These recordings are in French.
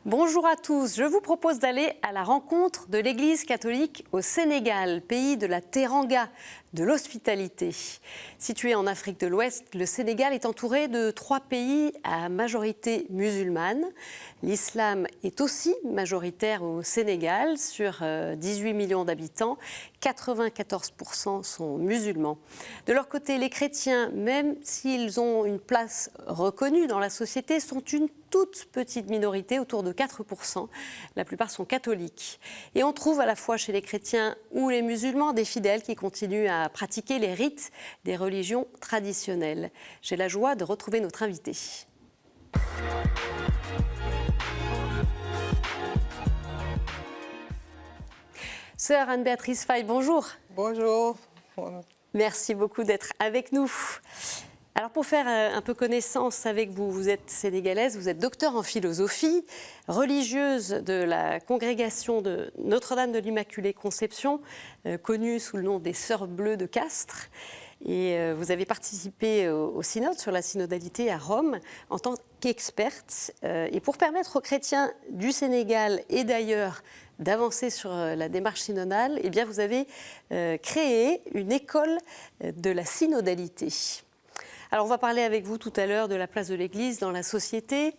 Bonjour à tous, je vous propose d'aller à la rencontre de l'Église catholique au Sénégal, pays de la teranga, de l'hospitalité. Situé en Afrique de l'Ouest, le Sénégal est entouré de 3 pays à majorité musulmane. L'islam est aussi majoritaire au Sénégal, sur 18 millions d'habitants, 94% sont musulmans. De leur côté, les chrétiens, même s'ils ont une place reconnue dans la société, sont une toute petite minorité, autour de 4%. La plupart sont catholiques. Et on trouve à la fois chez les chrétiens ou les musulmans des fidèles qui continuent à pratiquer les rites des religions traditionnelles. J'ai la joie de retrouver notre invité. Sœur Anne-Béatrice Faye, bonjour. Bonjour. Merci beaucoup d'être avec nous. Alors pour faire un peu connaissance avec vous, vous êtes sénégalaise, vous êtes docteur en philosophie, religieuse de la congrégation de Notre-Dame de l'Immaculée Conception, connue sous le nom des Sœurs Bleues de Castres. Et vous avez participé au synode sur la synodalité à Rome en tant qu'experte. Et pour permettre aux chrétiens du Sénégal et d'ailleurs d'avancer sur la démarche synodale, eh bien vous avez créé une école de la synodalité. Alors on va parler avec vous tout à l'heure de la place de l'Église dans la société.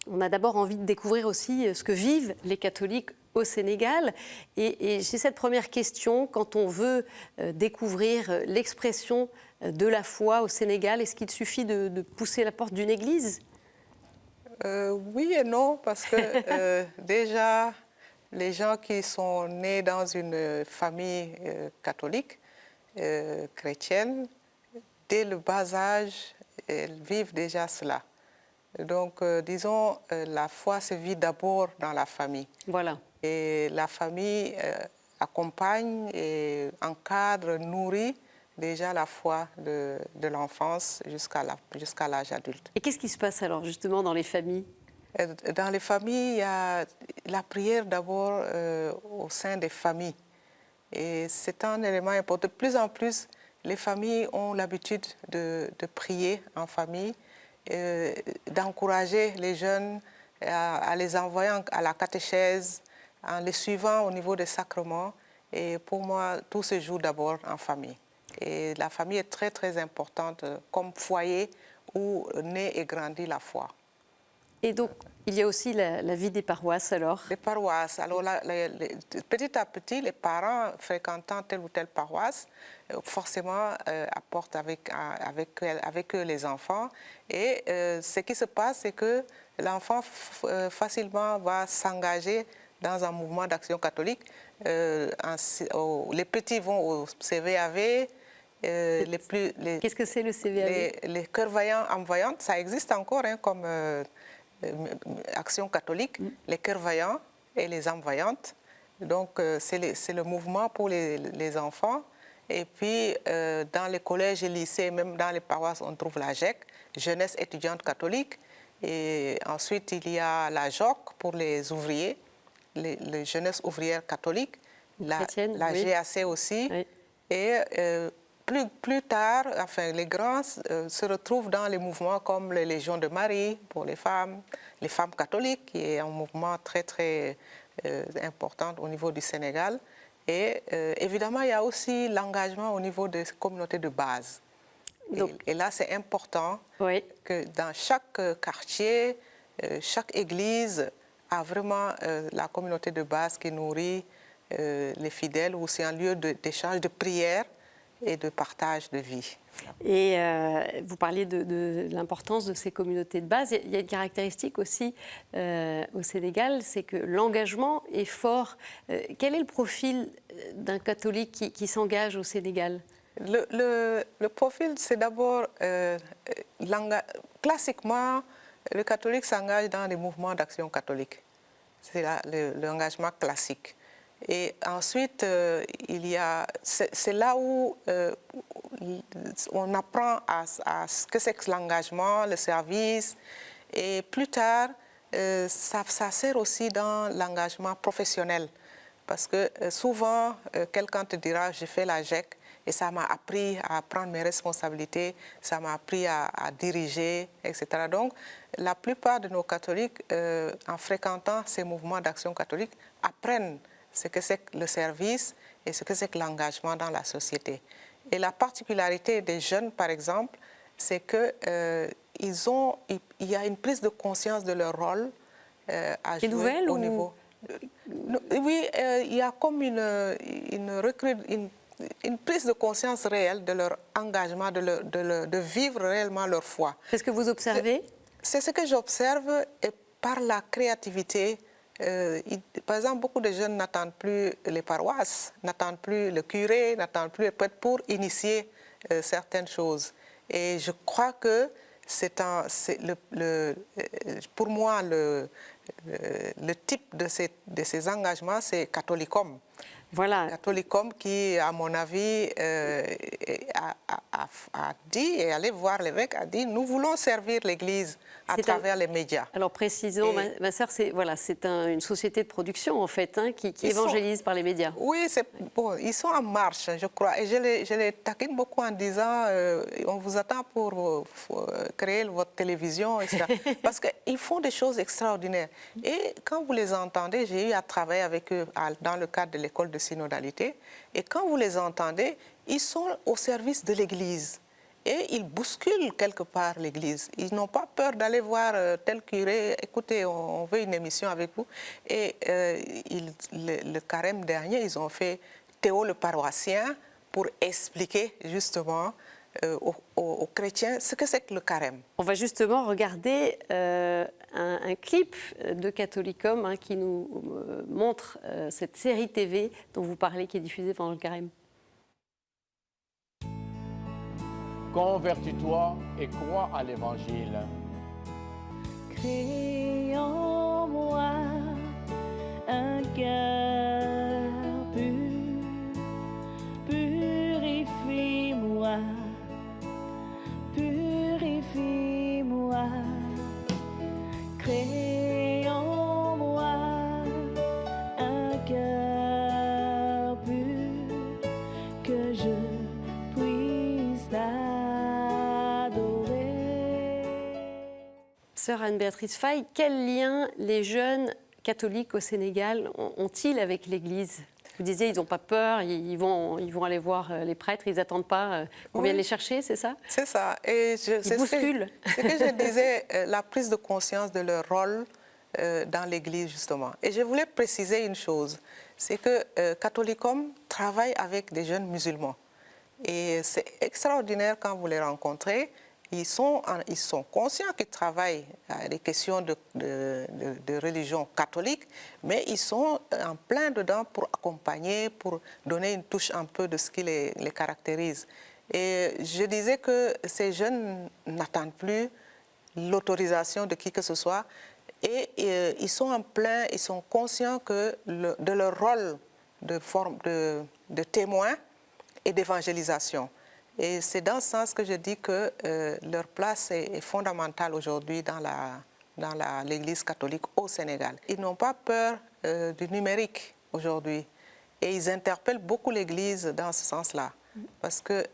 On a d'abord envie de découvrir aussi ce que vivent les catholiques au Sénégal. Et j'ai cette première question, quand on veut découvrir l'expression de la foi au Sénégal, est-ce qu'il suffit de pousser la porte d'une église ? Oui et non, parce que déjà, les gens qui sont nés dans une famille catholique, chrétienne, dès le bas âge, elles vivent déjà cela. Donc, disons, la foi se vit d'abord dans la famille. Voilà. Et la famille accompagne et encadre, nourrit déjà la foi de l'enfance jusqu'à l'âge adulte. Et qu'est-ce qui se passe alors justement dans les familles ? Dans les familles, il y a la prière d'abord au sein des familles. Et c'est un élément important. De plus en plus, les familles ont l'habitude de prier en famille, d'encourager les jeunes à les envoyer à la catéchèse, en les suivant au niveau des sacrements. Et pour moi, tout se joue d'abord en famille. Et la famille est très, très importante comme foyer où naît et grandit la foi. Et donc, il y a aussi la vie des paroisses alors ? Les paroisses. Alors, petit à petit, les parents fréquentant telle ou telle paroisse, forcément, apportent avec eux les enfants. Et ce qui se passe, c'est que l'enfant facilement va s'engager dans un mouvement d'action catholique. Les petits vont au CVAV. Qu'est-ce que c'est le CVAV ? Les cœurs vaillants, âmes vaillantes, ça existe encore comme action catholique, les cœurs vaillants et les âmes vaillantes. Donc, c'est le mouvement pour les enfants. Et puis, dans les collèges et lycées, même dans les paroisses, on trouve la GEC, Jeunesse étudiante catholique. Et ensuite, il y a la JOC pour les ouvriers, les jeunesses ouvrières catholiques, la oui. GAC aussi. Oui. Et plus tard, enfin, les grands se retrouvent dans les mouvements comme les Légions de Marie pour les femmes catholiques, qui est un mouvement très, très important au niveau du Sénégal. Et évidemment, il y a aussi l'engagement au niveau des communautés de base. Et là, c'est important oui. que dans chaque quartier, chaque église a vraiment la communauté de base qui nourrit les fidèles, où c'est un lieu d'échange, de prière et de partage de vie. Et vous parliez de l'importance de ces communautés de base. Il y a une caractéristique aussi au Sénégal, c'est que l'engagement est fort. Quel est le profil d'un catholique qui s'engage au Sénégal ? Le profil, c'est d'abord, classiquement, le catholique s'engage dans les mouvements d'action catholique. C'est l'engagement classique. Et ensuite, c'est là où on apprend à ce que c'est que l'engagement, le service. Et plus tard, ça sert aussi dans l'engagement professionnel. Parce que souvent, quelqu'un te dira, j'ai fait la GEC et ça m'a appris à prendre mes responsabilités, ça m'a appris à diriger, etc. Donc, la plupart de nos catholiques, en fréquentant ces mouvements d'action catholique, apprennent ce que c'est que le service et ce que c'est que l'engagement dans la société. Et la particularité des jeunes, par exemple, c'est qu'il y a une prise de conscience de leur rôle à jouer nouvelle, au niveau... Oui, il y a comme une prise de conscience réelle de leur engagement, de vivre réellement leur foi. C'est ce que vous observez? C'est ce que j'observe, et par la créativité. Par exemple, beaucoup de jeunes n'attendent plus les paroisses, n'attendent plus le curé, n'attendent plus les prêtres pour initier certaines choses. Et je crois que pour moi, le type de ces engagements, c'est Catholicum. Voilà. Catholicum qui, à mon avis, a dit, et allé voir l'évêque, a dit, nous voulons servir l'Église à travers les médias. Alors précisons, ma sœur, c'est une société de production en fait, hein, qui évangélise par les médias. Oui, bon, ils sont en marche, je crois. Et je les taquine beaucoup en disant, on vous attend pour créer votre télévision, etc. Parce qu'ils font des choses extraordinaires. Et quand vous les entendez, j'ai eu à travailler avec eux dans le cadre de l'école de synodalité, et quand vous les entendez, ils sont au service de l'Église. Et ils bousculent quelque part l'Église. Ils n'ont pas peur d'aller voir tel curé, écoutez, on veut une émission avec vous. Et le carême dernier, ils ont fait Théo le paroissien pour expliquer justement aux chrétiens ce que c'est que le carême. On va justement regarder un clip de Catholicum, hein, qui nous montre cette série TV dont vous parlez, qui est diffusée pendant le carême. Convertis-toi et crois à l'Évangile. Crée en moi un cœur pur, purifie-moi, purifie-moi. Crée en moi un cœur pur, que je puisse t'adorer. Sœur Anne-Béatrice Faye, quel lien les jeunes catholiques au Sénégal ont-ils avec l'Église? Vous disiez, ils n'ont pas peur, ils vont aller voir les prêtres, ils n'attendent pas qu'on vienne les chercher, c'est ça? C'est ça. Et ils bousculent. Ce que je disais, la prise de conscience de leur rôle dans l'Église, justement. Et je voulais préciser une chose, c'est que Catholicum travaille avec des jeunes musulmans. Et c'est extraordinaire quand vous les rencontrez. Ils sont conscients qu'ils travaillent à des questions de religion catholique, mais ils sont en plein dedans pour accompagner, pour donner une touche un peu de ce qui les caractérise. Et je disais que ces jeunes n'attendent plus l'autorisation de qui que ce soit, et ils sont ils sont conscients de leur rôle de témoin et d'évangélisation. Et c'est dans ce sens que je dis que leur place est fondamentale aujourd'hui dans l'Église catholique au Sénégal. Ils n'ont pas peur du numérique aujourd'hui, et ils interpellent beaucoup l'Église dans ce sens-là. Parce que,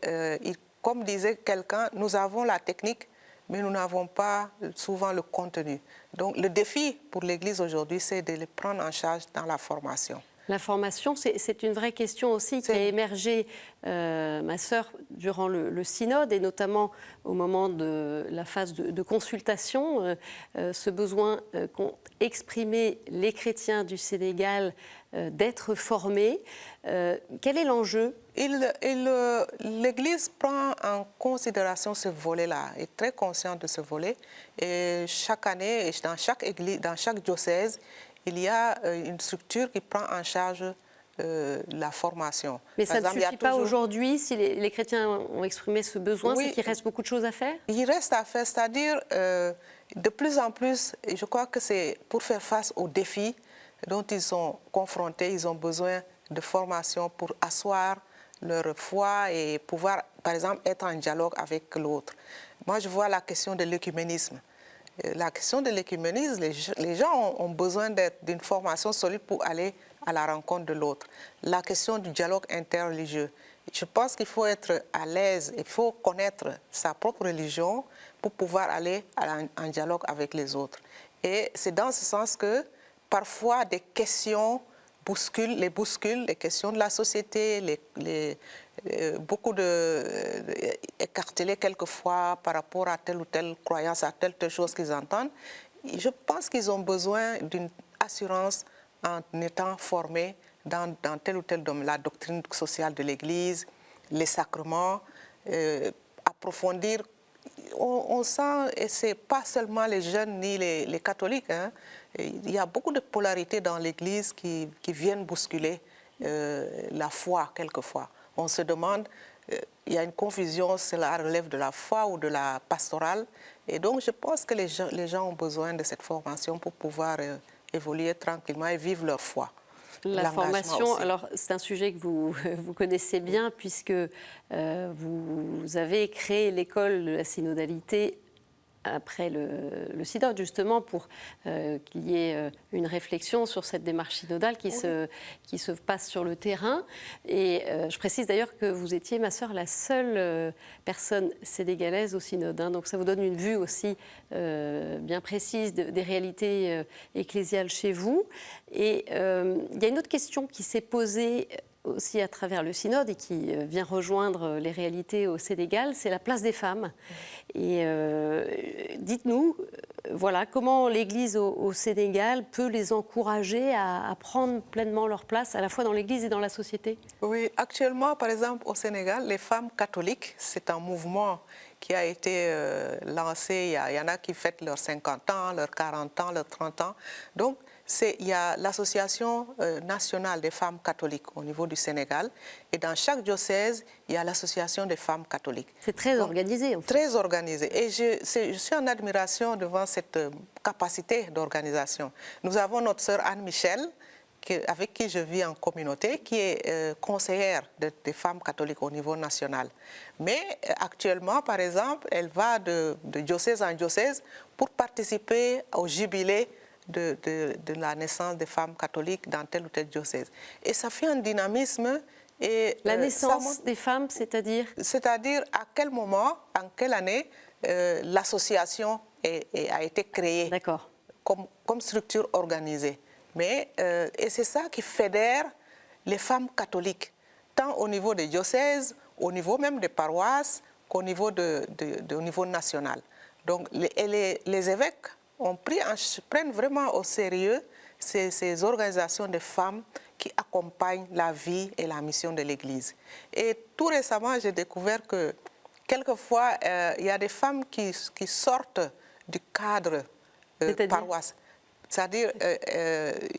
comme disait quelqu'un, nous avons la technique, mais nous n'avons pas souvent le contenu. Donc le défi pour l'Église aujourd'hui, c'est de les prendre en charge dans la formation. La formation, c'est une vraie question aussi qui a émergé, ma sœur, durant le synode, et notamment au moment de la phase de consultation, ce besoin qu'ont exprimé les chrétiens du Sénégal d'être formés. Quel est l'enjeu? L'Église prend en considération ce volet-là, est très consciente de ce volet. Et chaque année, dans chaque église, dans chaque diocèse, il y a une structure qui prend en charge la formation. Mais ça ne suffit pas aujourd'hui, si les chrétiens ont exprimé ce besoin, c'est qu'il reste beaucoup de choses à faire? Il reste à faire, c'est-à-dire de plus en plus, je crois que c'est pour faire face aux défis dont ils sont confrontés, ils ont besoin de formation pour asseoir leur foi et pouvoir, par exemple, être en dialogue avec l'autre. Moi, je vois la question de l'œcuménisme. La question de l'œcuménisme, les gens ont besoin d'une formation solide pour aller à la rencontre de l'autre. La question du dialogue interreligieux. Je pense qu'il faut être à l'aise, il faut connaître sa propre religion pour pouvoir aller en dialogue avec les autres. Et c'est dans ce sens que parfois des questions bousculent, les questions de la société, beaucoup écartelés quelquefois par rapport à telle ou telle croyance, à telle ou telle chose qu'ils entendent. Je pense qu'ils ont besoin d'une assurance en étant formés dans tel ou tel domaine, la doctrine sociale de l'Église, les sacrements, approfondir. On sent, et ce n'est pas seulement les jeunes ni les catholiques, hein, il y a beaucoup de polarités dans l'Église qui viennent bousculer la foi quelquefois. On se demande, il y a une confusion, cela relève de la foi ou de la pastorale. Et donc je pense que les gens ont besoin de cette formation pour pouvoir évoluer tranquillement et vivre leur foi. La formation, aussi. Alors c'est un sujet que vous connaissez bien puisque vous avez créé l'école de la synodalité après le synode, justement, pour qu'il y ait une réflexion sur cette démarche synodale qui se passe sur le terrain. Et je précise d'ailleurs que vous étiez, ma sœur, la seule personne sénégalaise au synode. Hein, donc ça vous donne une vue aussi bien précise des réalités ecclésiales chez vous. Et il y a une autre question qui s'est posée aussi à travers le synode et qui vient rejoindre les réalités au Sénégal, c'est la place des femmes. Et dites-nous, voilà, comment l'Église au Sénégal peut les encourager à prendre pleinement leur place, à la fois dans l'Église et dans la société? Oui, actuellement, par exemple, au Sénégal, les femmes catholiques, c'est un mouvement qui a été lancé, il y en a qui fêtent leurs 50 ans, leurs 40 ans, leurs 30 ans. Donc, il y a l'Association nationale des femmes catholiques au niveau du Sénégal et dans chaque diocèse, il y a l'Association des femmes catholiques. C'est très organisé en fait. Très organisé et je suis en admiration devant cette capacité d'organisation. Nous avons notre sœur Anne-Michel, avec qui je vis en communauté, qui est conseillère des femmes catholiques au niveau national. Mais actuellement, par exemple, elle va de diocèse en diocèse pour participer au jubilé de la naissance des femmes catholiques dans tel ou tel diocèse. Et ça fait un dynamisme. Et, la naissance des femmes, c'est-à-dire? C'est-à-dire à quel moment, en quelle année, l'association a été créée comme structure organisée. Mais, et c'est ça qui fédère les femmes catholiques, tant au niveau des diocèses, au niveau même des paroisses, qu'au niveau, au niveau national. Donc les évêques prennent vraiment au sérieux ces organisations de femmes qui accompagnent la vie et la mission de l'Église. Et tout récemment, j'ai découvert que quelquefois, il y a des femmes qui sortent du cadre paroisse. C'est-à-dire,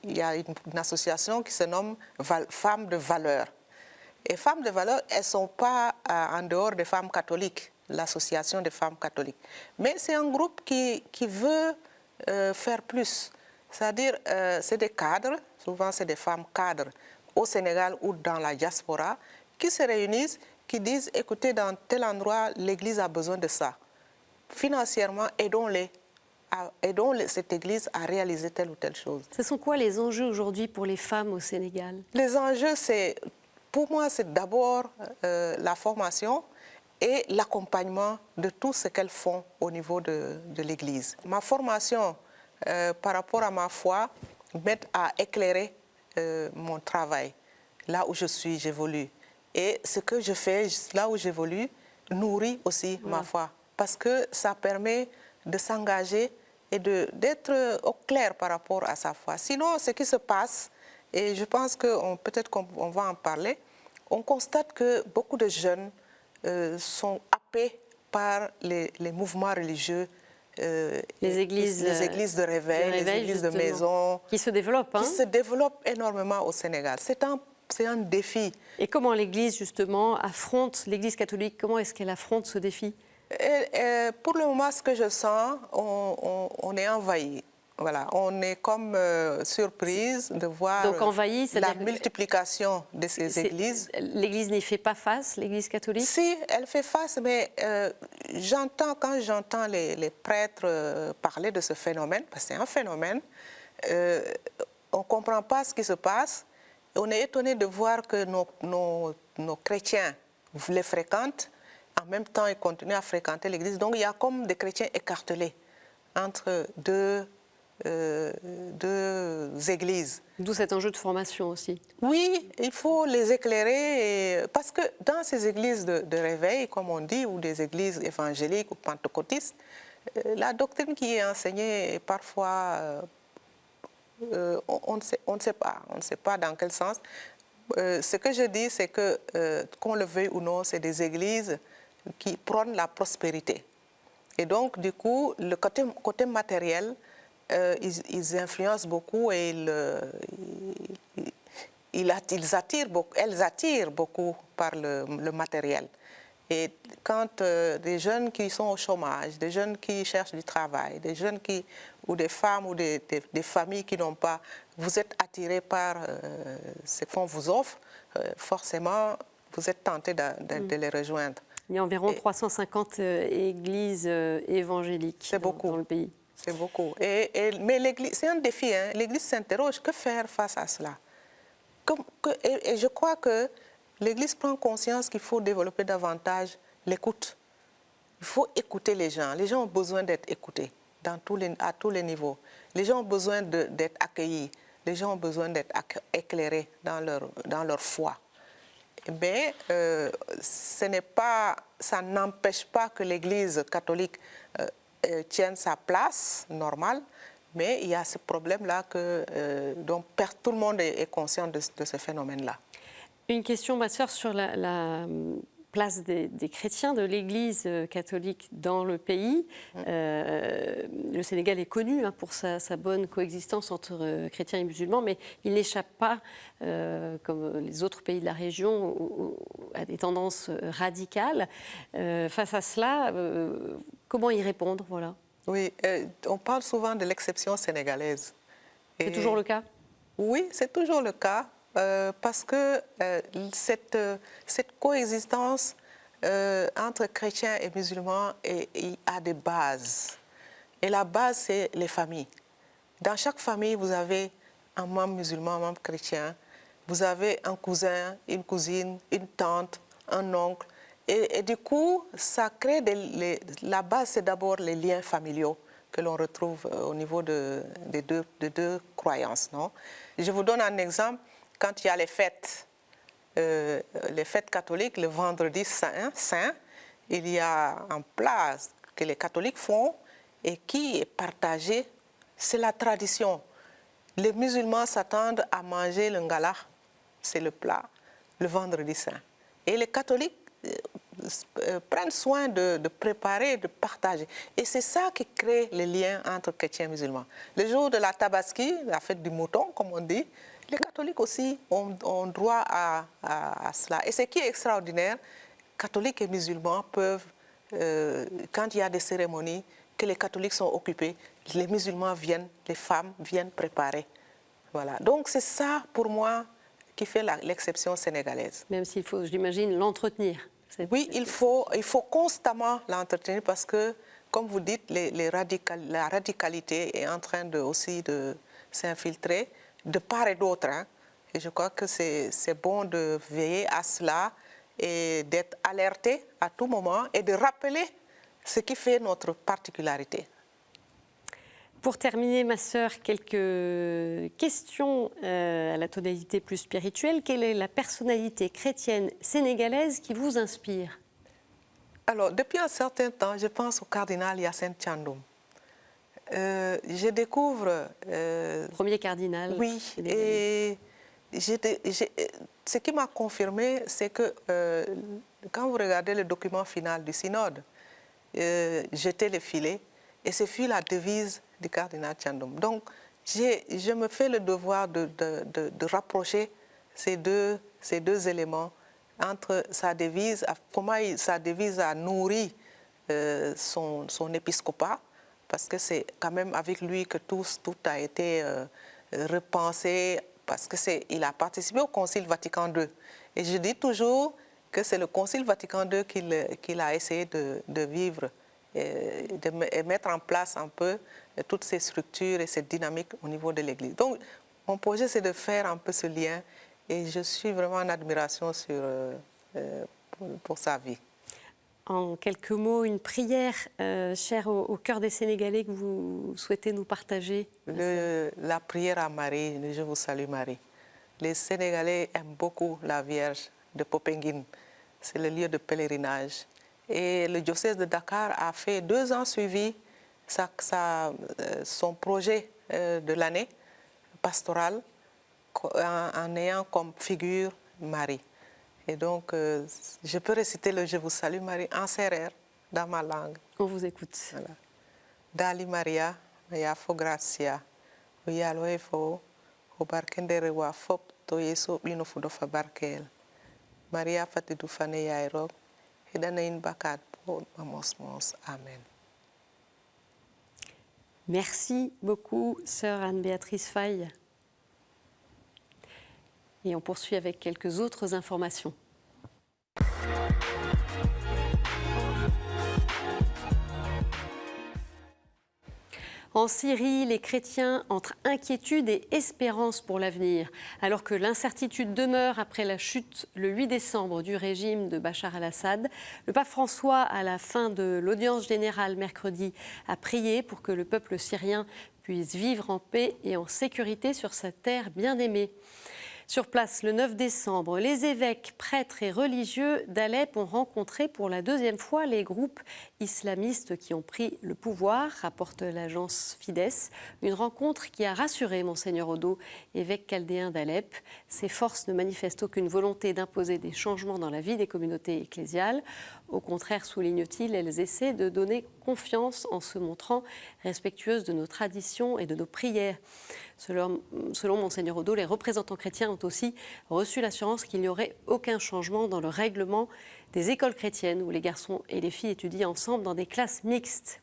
il y a une association qui se nomme Femmes de Valeur. Et Femmes de Valeur, elles ne sont pas en dehors des femmes catholiques, l'association des femmes catholiques. Mais c'est un groupe qui veut faire plus. C'est-à-dire, c'est des cadres, souvent c'est des femmes cadres au Sénégal ou dans la diaspora, qui se réunissent, qui disent, écoutez, dans tel endroit, l'Église a besoin de ça. Financièrement, aidons-les. Aidons cette Église à réaliser telle ou telle chose. Ce sont quoi les enjeux aujourd'hui pour les femmes au Sénégal? Les enjeux, pour moi, c'est d'abord la formation et l'accompagnement de tout ce qu'elles font au niveau de l'Église. Ma formation par rapport à ma foi m'aide à éclairer mon travail, là où je suis, j'évolue. Et ce que je fais, là où j'évolue, nourrit aussi ma foi, parce que ça permet de s'engager et d'être au clair par rapport à sa foi. Sinon, ce qui se passe, et je pense que peut-être qu'on va en parler, on constate que beaucoup de jeunes sont happés par les mouvements religieux, les églises de réveil, les églises de maison, qui se développent. Qui se développent énormément au Sénégal. C'est un défi. Et comment l'Église, justement, l'Église catholique, comment est-ce qu'elle affronte ce défi? Pour le moment, ce que je sens, on est envahi. Voilà, on est comme surprise de voir la multiplication de ces églises. L'Église n'y fait pas face, l'Église catholique? Si, elle fait face, mais quand j'entends les prêtres parler de ce phénomène, parce que c'est un phénomène, on ne comprend pas ce qui se passe on est étonné de voir que nos chrétiens les fréquentent, en même temps ils continuent à fréquenter l'église. Donc il y a comme des chrétiens écartelés entre deux églises. D'où cet enjeu de formation aussi. Oui, il faut les éclairer, parce que dans ces églises de réveil, comme on dit, ou des églises évangéliques ou pentecôtistes, la doctrine qui est enseignée est parfois, on ne sait pas dans quel sens. Ce que je dis, c'est que, qu'on le veuille ou non, c'est des églises qui prônent la prospérité. Et donc, du coup, le côté matériel, ils influencent beaucoup et elles attirent beaucoup par le matériel. Et quand des jeunes qui sont au chômage, des jeunes qui cherchent du travail, des jeunes ou des femmes ou des familles qui n'ont pas, vous êtes attirés par ce qu'on vous offre, forcément, vous êtes tentés de les rejoindre. Il y a environ 350 églises évangéliques dans le pays. C'est beaucoup. Mais l'Église, c'est un défi. Hein. L'Église s'interroge, que faire face à cela? Et je crois que l'Église prend conscience qu'il faut développer davantage l'écoute. Il faut écouter les gens. Les gens ont besoin d'être écoutés à tous les niveaux. Les gens ont besoin d'être accueillis. Les gens ont besoin d'être éclairés dans leur foi. Mais ça n'empêche pas que l'Église catholique tienne sa place normale, mais il y a ce problème-là dont tout le monde est conscient de ce phénomène-là. Une question, ma sœur, sur la place des chrétiens, de l'Église catholique dans le pays. Le Sénégal est connu pour sa bonne coexistence entre chrétiens et musulmans, mais il n'échappe pas, comme les autres pays de la région, à des tendances radicales. Face à cela, comment y répondre, voilà? Oui, on parle souvent de l'exception sénégalaise. C'est toujours le cas? Oui, c'est toujours le cas. Parce que cette coexistence entre chrétiens et musulmans a des bases. Et la base, c'est les familles. Dans chaque famille, vous avez un membre musulman, un membre chrétien. Vous avez un cousin, une cousine, une tante, un oncle. Et du coup, ça crée la base, c'est d'abord les liens familiaux que l'on retrouve au niveau des deux croyances. Non? Je vous donne un exemple. Quand il y a les fêtes catholiques, le vendredi saint, il y a un plat que les catholiques font et qui est partagé, c'est la tradition. Les musulmans s'attendent à manger le ngala, c'est le plat, le vendredi saint. Et les catholiques prennent soin de préparer, de partager. Et c'est ça qui crée les liens entre chrétiens et musulmans. Le jour de la Tabaski, la fête du mouton, comme on dit, les catholiques aussi ont droit à cela. Et ce qui est extraordinaire, catholiques et musulmans peuvent, quand il y a des cérémonies, que les catholiques sont occupés, les musulmans viennent, les femmes viennent préparer. Voilà. Donc c'est ça, pour moi, qui fait l'exception sénégalaise. Même s'il faut, j'imagine, l'entretenir. Oui, il faut constamment l'entretenir parce que, comme vous dites, la radicalité est en train aussi de s'infiltrer de part et d'autre. Hein. Et je crois que c'est bon de veiller à cela et d'être alerté à tout moment et de rappeler ce qui fait notre particularité. Pour terminer, ma sœur, quelques questions à la tonalité plus spirituelle. Quelle est la personnalité chrétienne sénégalaise qui vous inspire? Alors, depuis un certain temps, je pense au cardinal Hyacinthe Thiandoum. Je découvre... Premier cardinal. Oui, et ce qui m'a confirmé, c'est que quand vous regardez le document final du synode, jeter les filets, et ce fut la devise du cardinal Thiandoum. Donc, je me fais le devoir de rapprocher ces deux éléments entre sa devise, comment sa devise a nourri son épiscopat, parce que c'est quand même avec lui que tout a été repensé, parce qu'il a participé au Concile Vatican II. Et je dis toujours que c'est le Concile Vatican II qu'il a essayé de vivre et mettre en place un peu toutes ces structures et cette dynamique au niveau de l'Église. Donc, mon projet, c'est de faire un peu ce lien Et je suis vraiment en admiration pour sa vie. En quelques mots, une prière chère au cœur des Sénégalais que vous souhaitez nous partager. La prière à Marie, je vous salue Marie. Les Sénégalais aiment beaucoup la Vierge de Popenguine. C'est le lieu de pèlerinage. Et le diocèse de Dakar a fait 2 ans suivis son projet de l'année pastorale en ayant comme figure Marie. Et donc, je peux réciter le Je vous salue Marie en sérère, dans ma langue. On vous écoute. Voilà. Dali Maria, ya fo gracia, ya loe fo, o barkendere wa fop, to yeso bino fu do fa barkel. Maria fatidu fane ya rob, hedana in bakat po mamos. Amen. Merci beaucoup, sœur Anne-Béatrice Faye. Et on poursuit avec quelques autres informations. En Syrie, les chrétiens entre inquiétude et espérance pour l'avenir. Alors que l'incertitude demeure après la chute le 8 décembre du régime de Bachar al-Assad, le pape François, à la fin de l'audience générale mercredi, a prié pour que le peuple syrien puisse vivre en paix et en sécurité sur sa terre bien-aimée. Sur place, le 9 décembre, les évêques, prêtres et religieux d'Alep ont rencontré pour la 2e fois les groupes islamistes qui ont pris le pouvoir, rapporte l'agence Fides. Une rencontre qui a rassuré Monseigneur Odo, évêque chaldéen d'Alep. Ces forces ne manifestent aucune volonté d'imposer des changements dans la vie des communautés ecclésiales. Au contraire, souligne-t-il, elles essaient de donner confiance en se montrant respectueuses de nos traditions et de nos prières. Selon Monseigneur Odo, les représentants chrétiens ont aussi reçu l'assurance qu'il n'y aurait aucun changement dans le règlement des écoles chrétiennes où les garçons et les filles étudient ensemble dans des classes mixtes.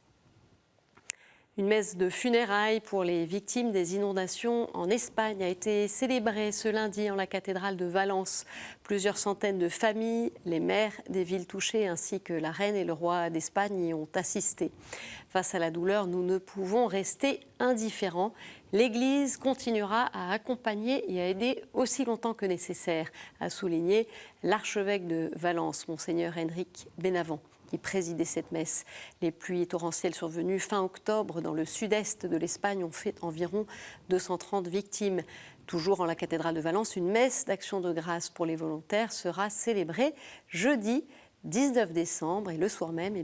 Une messe de funérailles pour les victimes des inondations en Espagne a été célébrée ce lundi en la cathédrale de Valence. Plusieurs centaines de familles, les maires des villes touchées ainsi que la reine et le roi d'Espagne y ont assisté. Face à la douleur, nous ne pouvons rester indifférents. L'Église continuera à accompagner et à aider aussi longtemps que nécessaire, a souligné l'archevêque de Valence, Monseigneur Enrique Benavent, qui présidait cette messe. Les pluies torrentielles survenues fin octobre dans le sud-est de l'Espagne ont fait environ 230 victimes. Toujours en la cathédrale de Valence, une messe d'action de grâce pour les volontaires sera célébrée jeudi 19 décembre. Et le soir même,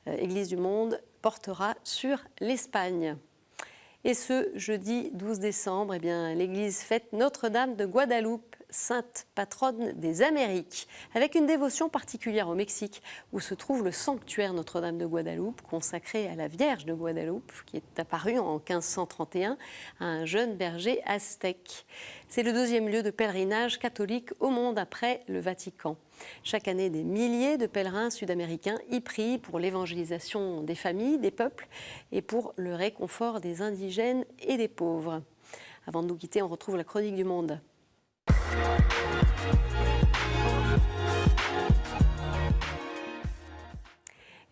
Église du Monde portera sur l'Espagne. Et ce jeudi 12 décembre, l'Église fête Notre-Dame de Guadeloupe, sainte patronne des Amériques, avec une dévotion particulière au Mexique, où se trouve le sanctuaire Notre-Dame de Guadeloupe, consacré à la Vierge de Guadeloupe, qui est apparue en 1531 à un jeune berger aztèque. C'est le 2e lieu de pèlerinage catholique au monde après le Vatican. Chaque année, des milliers de pèlerins sud-américains y prient pour l'évangélisation des familles, des peuples et pour le réconfort des indigènes et des pauvres. Avant de nous quitter, on retrouve la chronique du Monde.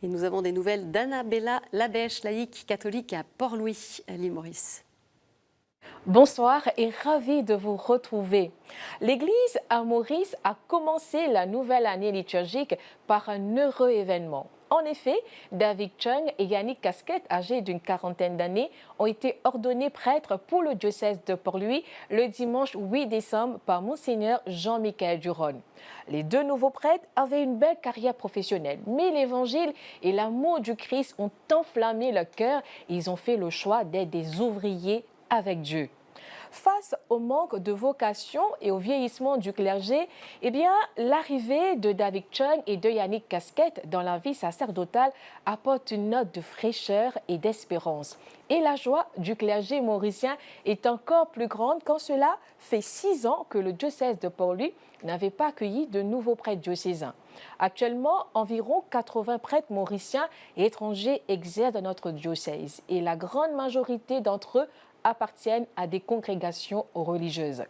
Et nous avons des nouvelles d'Annabella Labèche, laïque catholique à Port-Louis, à l'île Maurice. Bonsoir et ravi de vous retrouver. L'Église à Maurice a commencé la nouvelle année liturgique par un heureux événement. En effet, David Chung et Yannick Casquette, âgés d'une 40aine d'années, ont été ordonnés prêtres pour le diocèse de Port-Louis le dimanche 8 décembre par Monseigneur Jean-Michel Duron. Les 2 nouveaux prêtres avaient une belle carrière professionnelle, mais l'Évangile et l'amour du Christ ont enflammé leur cœur et ils ont fait le choix d'être des ouvriers avec Dieu. Face au manque de vocation et au vieillissement du clergé, l'arrivée de David Chung et de Yannick Casquette dans la vie sacerdotale apporte une note de fraîcheur et d'espérance. Et la joie du clergé mauricien est encore plus grande quand cela fait 6 ans que le diocèse de Port-Louis n'avait pas accueilli de nouveaux prêtres diocésains. Actuellement, environ 80 prêtres mauriciens et étrangers exercent dans notre diocèse et la grande majorité d'entre eux appartiennent à des congrégations religieuses.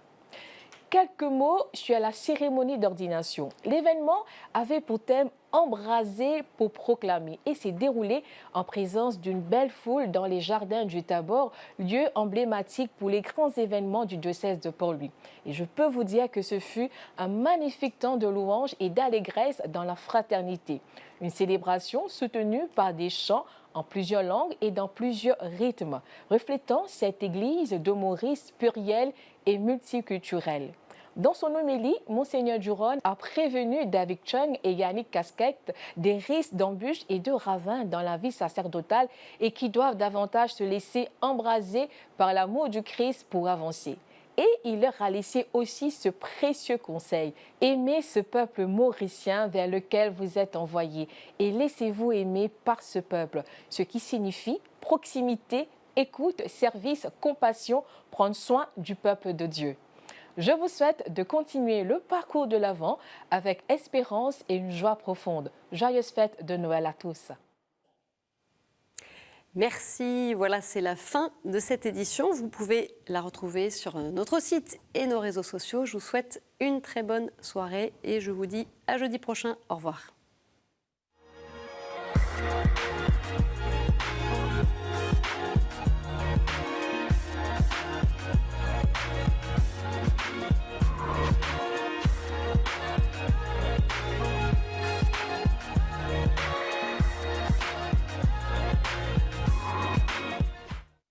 Quelques mots sur la cérémonie d'ordination. L'événement avait pour thème « Embraser pour proclamer » et s'est déroulé en présence d'une belle foule dans les jardins du Tabor, lieu emblématique pour les grands événements du diocèse de Port-Louis. Et je peux vous dire que ce fut un magnifique temps de louange et d'allégresse dans la fraternité. Une célébration soutenue par des chants en plusieurs langues et dans plusieurs rythmes, reflétant cette église de Maurice plurielle et multiculturelle. Dans son homélie, Monseigneur Duron a prévenu David Chung et Yannick Casquette des risques d'embûches et de ravins dans la vie sacerdotale et qui doivent davantage se laisser embraser par l'amour du Christ pour avancer. Et il leur a laissé aussi ce précieux conseil. Aimez ce peuple mauricien vers lequel vous êtes envoyés et laissez-vous aimer par ce peuple, ce qui signifie proximité, écoute, service, compassion, prendre soin du peuple de Dieu. Je vous souhaite de continuer le parcours de l'Avent avec espérance et une joie profonde. Joyeuse fête de Noël à tous. Merci, voilà, c'est la fin de cette édition. Vous pouvez la retrouver sur notre site et nos réseaux sociaux. Je vous souhaite une très bonne soirée et je vous dis à jeudi prochain. Au revoir.